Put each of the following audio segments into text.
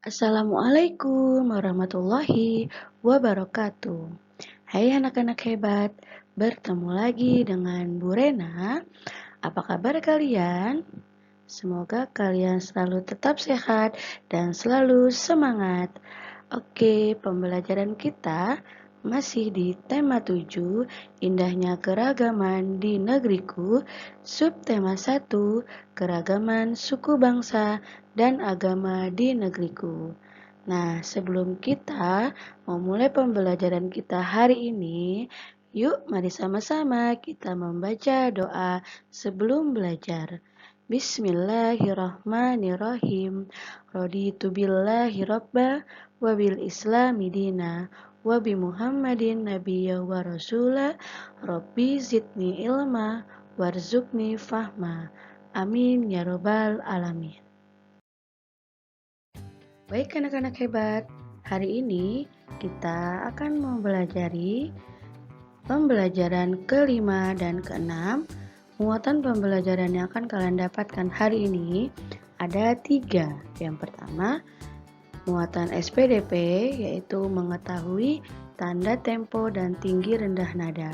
Assalamualaikum warahmatullahi wabarakatuh. Hai anak-anak hebat, bertemu lagi dengan Bu Rena. Apa kabar kalian? Semoga kalian selalu tetap sehat dan selalu semangat. Oke, pembelajaran kita masih di tema 7, indahnya keragaman di negeriku, subtema 1, keragaman suku bangsa dan agama di negeriku. Nah, sebelum kita memulai pembelajaran kita hari ini, yuk mari sama-sama kita membaca doa sebelum belajar. Bismillahirrahmanirrahim. Raditu billahi robba wabil islami dina wabi muhammadin nabiyya wa rasula rabbi zidni ilma warzuqni fahma. Amin ya robbal alamin. Baik anak-anak hebat, hari ini kita akan mempelajari pembelajaran kelima dan keenam. Muatan pembelajaran yang akan kalian dapatkan hari ini ada 3. Yang pertama, muatan SPDP, yaitu mengetahui tanda tempo dan tinggi rendah nada.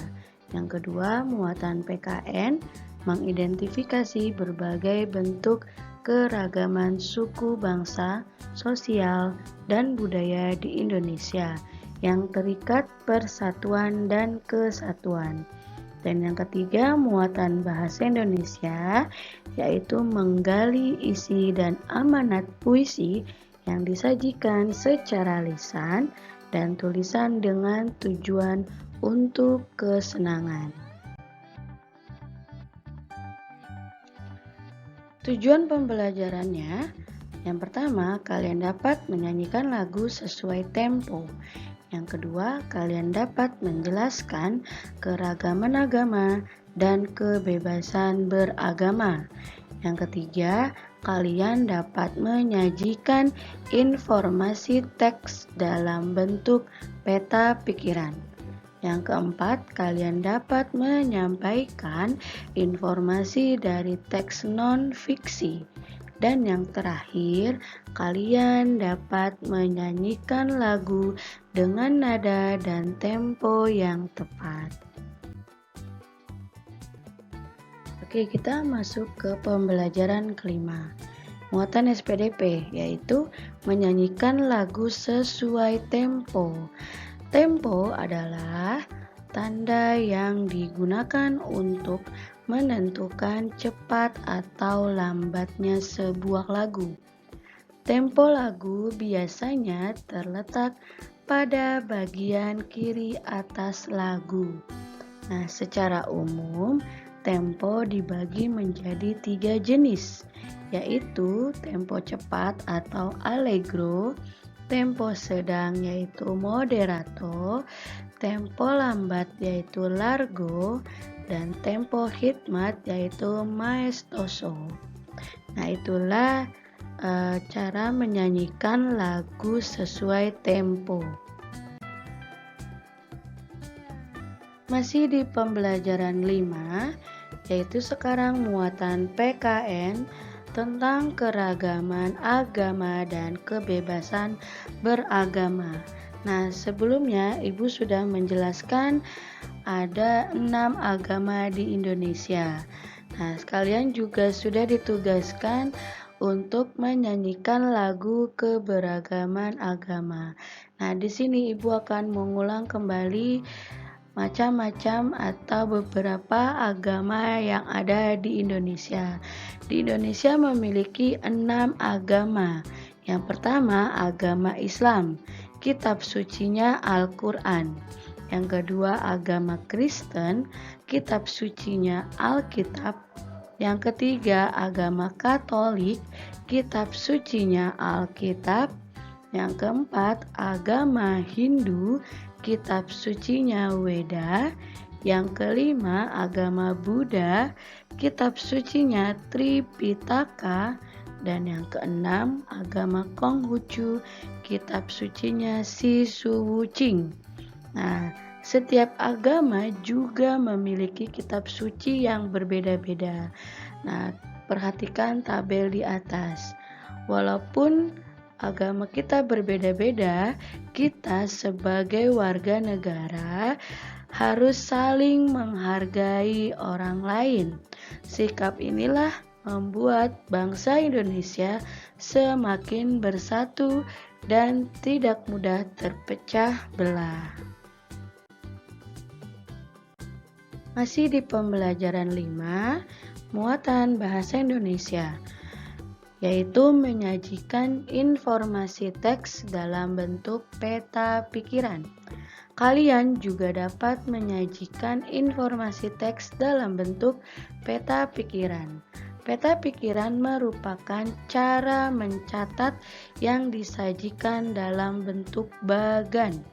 Yang kedua, muatan PKN, mengidentifikasi berbagai bentuk keragaman suku, bangsa, sosial, dan budaya di Indonesia yang terikat persatuan dan kesatuan. Dan yang ketiga, muatan bahasa Indonesia, yaitu menggali isi dan amanat puisi yang disajikan secara lisan dan tulisan dengan tujuan untuk kesenangan. Tujuan pembelajarannya, yang pertama, kalian dapat menyanyikan lagu sesuai tempo. Yang kedua, kalian dapat menjelaskan keragaman agama dan kebebasan beragama. Yang ketiga, kalian dapat menyajikan informasi teks dalam bentuk peta pikiran. Yang keempat, kalian dapat menyampaikan informasi dari teks non-fiksi. Dan yang terakhir, kalian dapat menyanyikan lagu dengan nada dan tempo yang tepat. Oke, kita masuk ke pembelajaran kelima. Muatan SPDP, yaitu menyanyikan lagu sesuai tempo. Tempo adalah tanda yang digunakan untuk menentukan cepat atau lambatnya sebuah lagu. Tempo lagu biasanya terletak pada bagian kiri atas lagu. Nah, secara umum, tempo dibagi menjadi 3 jenis, yaitu tempo cepat atau allegro, tempo sedang yaitu moderato, tempo lambat yaitu largo, dan tempo hikmat yaitu maestoso. Nah, itulah cara menyanyikan lagu sesuai tempo. Masih di pembelajaran 5, yaitu sekarang muatan PKN tentang keragaman agama dan kebebasan beragama. Nah, sebelumnya Ibu sudah menjelaskan ada 6 agama di Indonesia. Nah, kalian juga sudah ditugaskan untuk menyanyikan lagu keberagaman agama. Nah, di sini Ibu akan mengulang kembali macam-macam atau beberapa agama yang ada di Indonesia. Di Indonesia memiliki 6 agama. Yang pertama, agama Islam. Kitab sucinya Al-Quran. Yang kedua, agama Kristen. Kitab sucinya Alkitab. Yang ketiga, agama Katolik. Kitab sucinya Alkitab. Yang keempat, agama Hindu. Kitab sucinya Weda. Yang kelima, agama Buddha. Kitab sucinya Tripitaka. Dan yang keenam, agama Konghucu. Kitab sucinya Sisuwuching. Nah, setiap agama juga memiliki kitab suci yang berbeda-beda. Nah, perhatikan tabel di atas. Walaupun agama kita berbeda-beda, kita sebagai warga negara harus saling menghargai orang lain. Sikap inilah membuat bangsa Indonesia semakin bersatu dan tidak mudah terpecah belah. Masih di pembelajaran 5, muatan bahasa Indonesia, yaitu menyajikan informasi teks dalam bentuk peta pikiran. Kalian juga dapat menyajikan informasi teks dalam bentuk peta pikiran. Peta pikiran merupakan cara mencatat yang disajikan dalam bentuk bagan.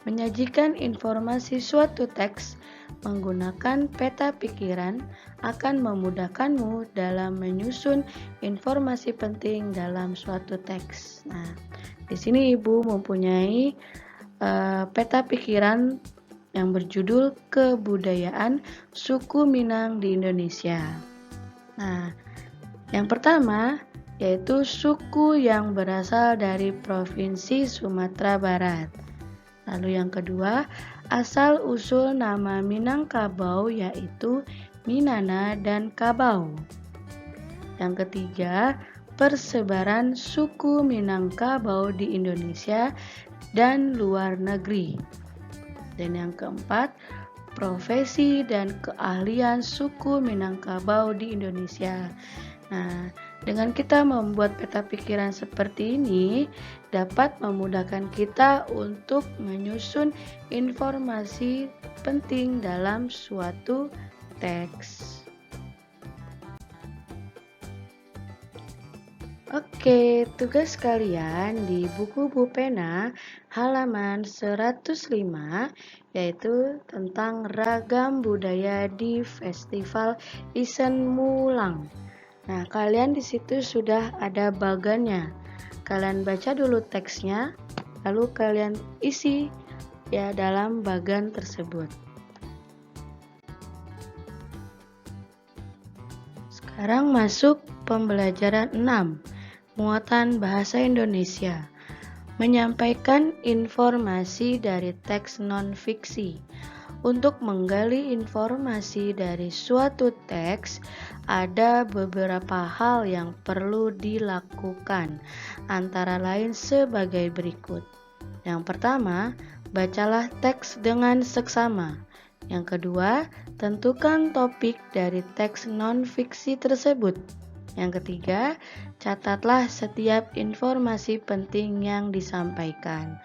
Menyajikan informasi suatu teks menggunakan peta pikiran akan memudahkanmu dalam menyusun informasi penting dalam suatu teks. Nah, di sini Ibu mempunyai peta pikiran yang berjudul Kebudayaan Suku Minang di Indonesia. Nah, yang pertama yaitu suku yang berasal dari Provinsi Sumatera Barat. Lalu yang kedua, asal-usul nama Minangkabau yaitu Minana dan Kabau. Yang ketiga, persebaran suku Minangkabau di Indonesia dan luar negeri. Dan yang keempat, profesi dan keahlian suku Minangkabau di Indonesia. Nah, dengan kita membuat peta pikiran seperti ini dapat memudahkan kita untuk menyusun informasi penting dalam suatu teks. Oke, tugas kalian di buku Bu Pena halaman 105 yaitu tentang ragam budaya di Festival Isen Mulang. Nah, kalian di situ sudah ada bagannya. Kalian baca dulu teksnya, lalu kalian isi ya dalam bagan tersebut. Sekarang masuk pembelajaran 6. Muatan bahasa Indonesia. Menyampaikan informasi dari teks non-fiksi. Untuk menggali informasi dari suatu teks, ada beberapa hal yang perlu dilakukan, antara lain sebagai berikut. Yang pertama, bacalah teks dengan seksama. Yang kedua, tentukan topik dari teks non-fiksi tersebut. Yang ketiga, catatlah setiap informasi penting yang disampaikan.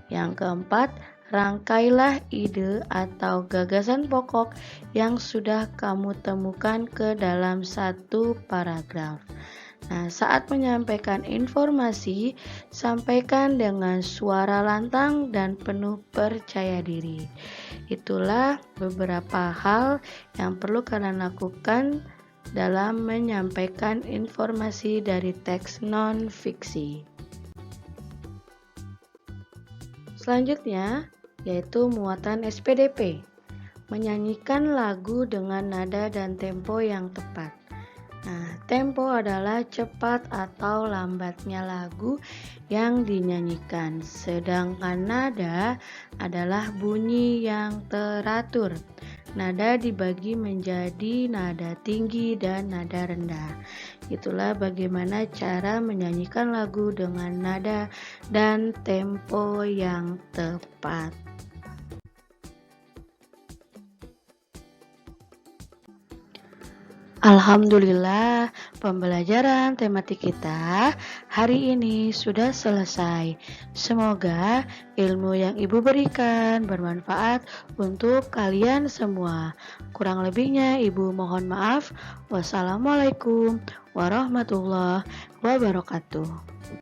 Yang keempat, rangkailah ide atau gagasan pokok yang sudah kamu temukan ke dalam satu paragraf. Nah, saat menyampaikan informasi, sampaikan dengan suara lantang dan penuh percaya diri. Itulah beberapa hal yang perlu kalian lakukan dalam menyampaikan informasi dari teks non-fiksi. Selanjutnya, yaitu muatan SPDP, menyanyikan lagu dengan nada dan tempo yang tepat. Nah, tempo adalah cepat atau lambatnya lagu yang dinyanyikan, sedangkan nada adalah bunyi yang teratur. Nada dibagi menjadi nada tinggi dan nada rendah. Itulah bagaimana cara menyanyikan lagu dengan nada dan tempo yang tepat. Alhamdulillah, pembelajaran tematik kita hari ini sudah selesai. Semoga ilmu yang Ibu berikan bermanfaat untuk kalian semua. Kurang lebihnya Ibu mohon maaf. Wassalamualaikum warahmatullahi wabarakatuh.